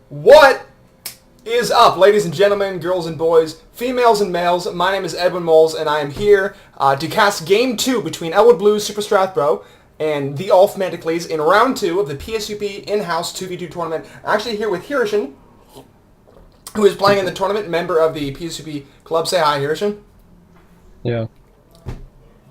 What is up, ladies and gentlemen, girls and boys, females and males? My name is Edwin Moles, and I am here to cast Game 2 between SuperStrathBro and TheUlf Mantikles in Round 2 of the PSUP in-house 2v2 tournament. I'm actually here with Hirishin, who is playing in the tournament, member of the PSUP club. Say hi, Hirishin. Yeah.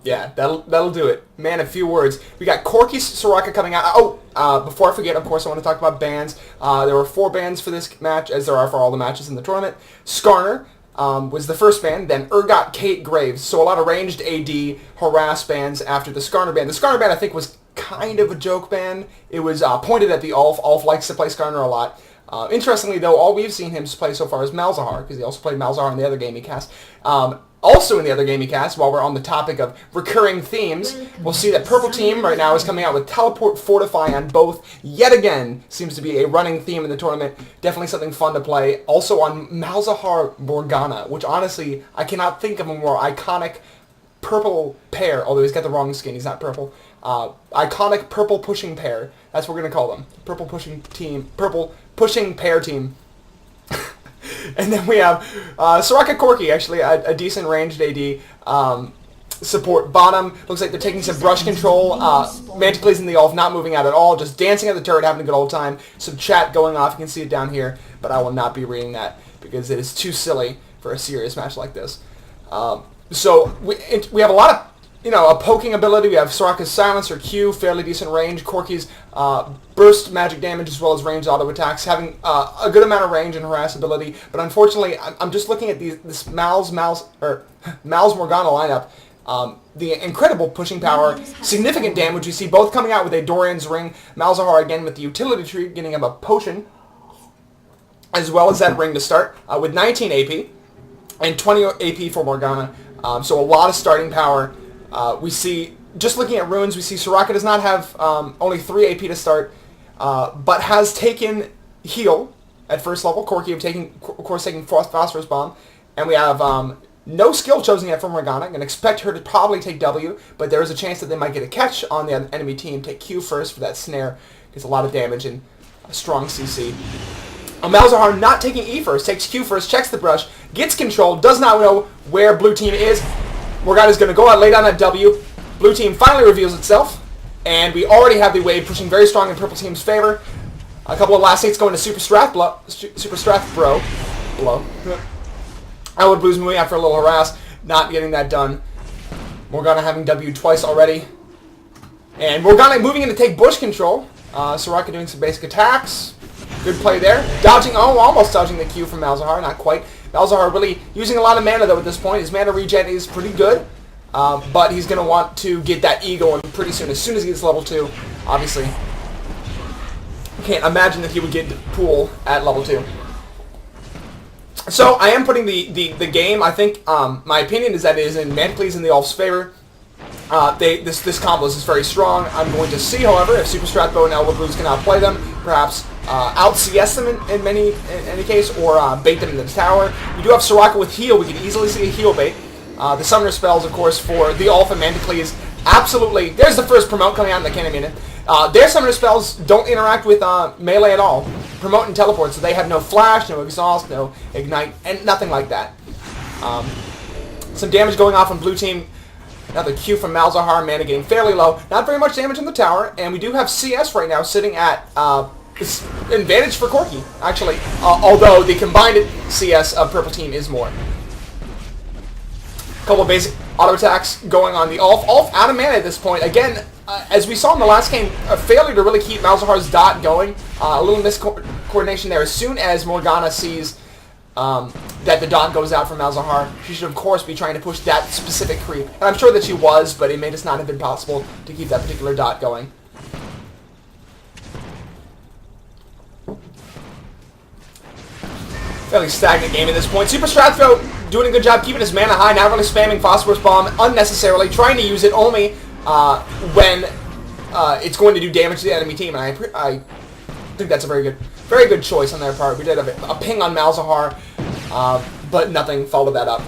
Yeah, that'll do it. Man, a few words. We got Corky Soraka coming out. Before I forget, of course, I want to talk about bans. There were 4 bans for this match, as there are for all the matches in the tournament. Skarner was the first ban, then Urgot, Kate, Graves. So a lot of ranged AD harass bans after the Skarner ban. The Skarner ban, I think, was kind of a joke ban. It was pointed at the Ulf. Ulf likes to play Skarner a lot. Interestingly, though, all we've seen him play so far is Malzahar, because he also played Malzahar in the other game he cast. Also in the other game he cast, while we're on the topic of recurring themes, we'll see that Purple Team right now is coming out with Teleport Fortify on both. Yet again, seems to be a running theme in the tournament. Definitely something fun to play. Also on Malzahar Morgana, which honestly, I cannot think of a more iconic purple pair, although he's got the wrong skin, he's not purple. Iconic purple pushing pair. That's what we're going to call them. Purple pushing team. Purple pushing pair team. And then we have Soraka Corky, actually, a decent ranged AD support. Bottom, looks like they're taking some brush control. Mantikles and TheUlf not moving out at all, just dancing at the turret, having a good old time. Some chat going off, you can see it down here, but I will not be reading that because it is too silly for a serious match like this. So we have a lot of, a poking ability. We have Soraka's Silencer Q, fairly decent range. Corky's burst magic damage as well as ranged auto attacks, having a good amount of range and harass ability. But unfortunately, I'm just looking at this Mal's Morgana lineup. The incredible pushing power, significant damage. You see both coming out with a Dorian's Ring. Malzahar again with the utility tree, getting him a potion, as well as that ring to start with 19 AP and 20 AP for Morgana. So a lot of starting power. We see, just looking at runes, we see Soraka does not have only 3 AP to start, but has taken heal at first level. Corky of course taking Phosphorus Bomb, and we have no skill chosen yet from Morgana. I'm going to expect her to probably take W, but there is a chance that they might get a catch on the enemy team. Take Q first for that snare, gets a lot of damage and a strong CC. Malzahar not taking E first, takes Q first, checks the brush, gets control, does not know where blue team is. Morgana's going to go out, lay down that W. Blue team finally reveals itself, and we already have the wave pushing very strong in purple team's favor. A couple of last hits going to SuperStrathBro. Elwoodblues moving out for a little harass, not getting that done. Morgana having W twice already. And Morgana moving in to take bush control. Soraka doing some basic attacks. Good play there. Dodging, almost dodging the Q from Malzahar, not quite. Malzahar really using a lot of mana, though, at this point. His mana regen is pretty good, but he's going to want to get that E going pretty soon. As soon as he gets level 2, obviously. Can't imagine that he would get pool at level 2. So, I am putting the game, I think, my opinion is that it is in Mantikles and TheUlf's favor. This combo is very strong. I'm going to see, however, if SuperStrathBro and elwoodblues can outplay them, perhaps out-CS them in any case, or bait them into the tower. We do have Soraka with heal. We can easily see a heal bait. The summoner spells, of course, for TheUlf and Mantikles. Absolutely. There's the first promote coming out in the cannon minute. Their summoner spells don't interact with melee at all. Promote and teleport, so they have no flash, no exhaust, no ignite, and nothing like that. Some damage going off on blue team. Another Q from Malzahar, mana getting fairly low. Not very much damage on the tower, and we do have CS right now sitting at advantage for Corky, actually. Although the combined CS of purple team is more. A couple of basic auto attacks going on the Ulf. Ulf out of mana at this point. Again, as we saw in the last game, a failure to really keep Malzahar's dot going. A little miscoordination there. As soon as Morgana sees that the dot goes out from Malzahar, she should of course be trying to push that specific creep. And I'm sure that she was, but it may just not have been possible to keep that particular dot going. Fairly stagnant game at this point. SuperStrathBro doing a good job keeping his mana high, not really spamming Phosphorus Bomb unnecessarily, trying to use it only when it's going to do damage to the enemy team. And I think that's a very good choice on their part. We did a ping on Malzahar, but nothing followed that up.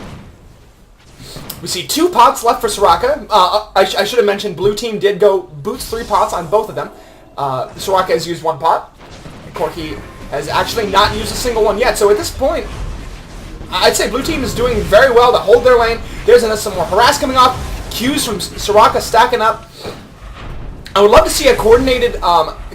We see 2 pots left for Soraka. I should have mentioned blue team did go boots 3 pots on both of them. Soraka has used 1 pot. Corky has actually not used a single one yet. So at this point, I'd say blue team is doing very well to hold their lane. There's some more harass coming off. Qs from Soraka stacking up. I would love to see a coordinated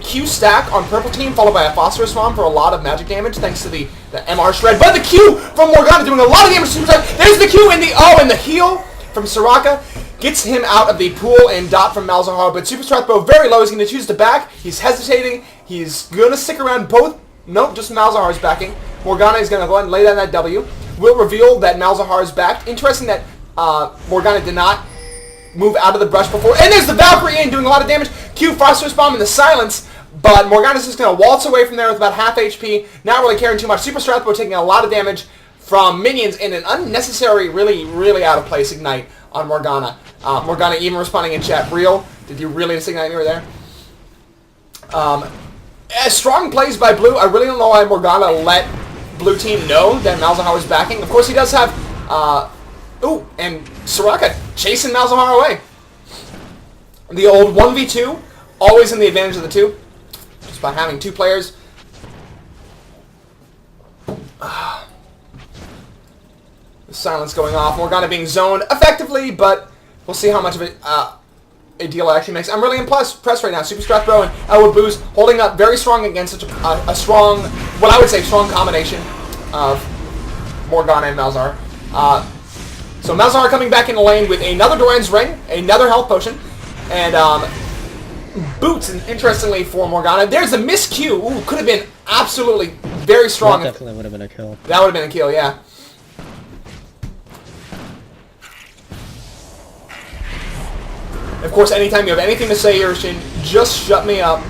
Q stack on purple team followed by a phosphorus bomb for a lot of magic damage thanks to the MR shred. But the Q from Morgana doing a lot of damage to himself. There's the Q and the heal from Soraka gets him out of the pool and dot from Malzahar. But SuperStrathBro very low. He's going to choose to back. He's hesitating. He's going to stick around both. Nope, just Malzahar's backing. Morgana is going to go ahead and lay down that W. Will reveal that Malzahar is backed. Interesting that Morgana did not move out of the brush before. And there's the Valkyrie in doing a lot of damage. Q phosphorus bomb in the silence. But Morgana's just going to waltz away from there with about half HP. Not really caring too much. SuperStrathBro taking a lot of damage from minions in an unnecessary, really, really out of place ignite on Morgana. Morgana even responding in chat. Real? Did you really just ignite me right there? Strong plays by blue. I really don't know why Morgana let blue team know that Malzahar was backing. Of course, he does have... ooh, and Soraka chasing Malzahar away. The old 1v2, always in the advantage of the two. Just by having two players. The silence going off. Morgana being zoned effectively, but we'll see how much of it a deal actually makes. I'm really impressed right now. SuperStrathBro and elwoodblues holding up very strong against such a strong, what I would say, strong combination of Morgana and Malzahar. So Malzahar coming back in the lane with another Doran's Ring, another health potion, and boots, and interestingly for Morgana. There's a miscue. Ooh, could have been absolutely very strong. That definitely would have been a kill. That would have been a kill, yeah. Of course, anytime you have anything to say, Irishin, just shut me up.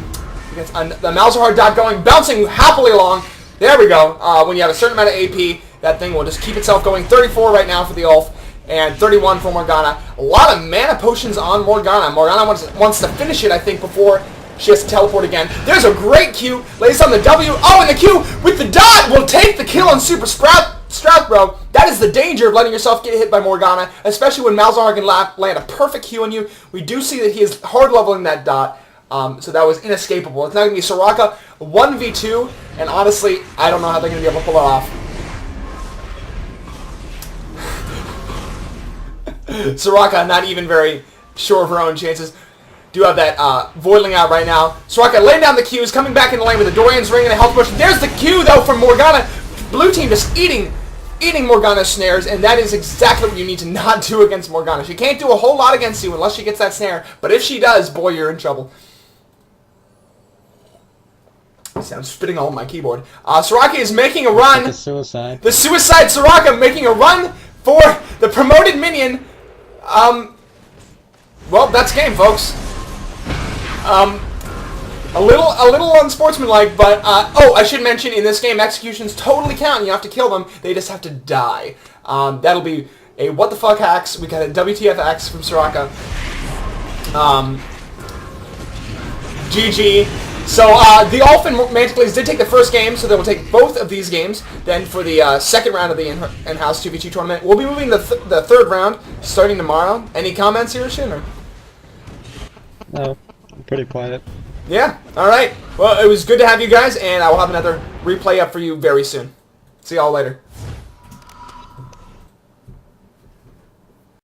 The Malzahar dot going, bouncing happily along. There we go. When you have a certain amount of AP, that thing will just keep itself going. 34 right now for the Ulf, and 31 for Morgana. A lot of mana potions on Morgana. Morgana wants to finish it, I think, before she has to teleport again. There's a great Q. Lays on the W. Oh, and the Q with the dot will take the kill on SuperStrathBro. That is the danger of letting yourself get hit by Morgana, especially when Malzahar can land a perfect Q on you. We do see that he is hard leveling that dot. So that was inescapable. It's not going to be Soraka 1v2, and honestly, I don't know how they're going to be able to pull it off. Soraka not even very sure of her own chances. Do have that Voidling out right now. Soraka laying down the Qs, coming back in the lane with a Doran's Ring and a health potion. There's the Q, though, from Morgana. Blue team just eating Morgana's snares, and that is exactly what you need to not do against Morgana. She can't do a whole lot against you unless she gets that snare, but if she does, boy, you're in trouble. I'm spitting all on my keyboard. Soraka is making a run. The suicide. The suicide Soraka making a run for the promoted minion. Well, that's game, folks. A little unsportsmanlike, but oh, I should mention in this game executions totally count. You have to kill them; they just have to die. That'll be a what the fuck hacks. We got a WTF hacks from Soraka. GG. So the Ulf and Mantikles did take the first game, so they will take both of these games. Then for the second round of the in-house 2v2 tournament, we'll be moving the third round starting tomorrow. Any comments here, Shin? Or? No, I'm pretty quiet. Yeah, alright. Well, it was good to have you guys, and I will have another replay up for you very soon. See y'all later.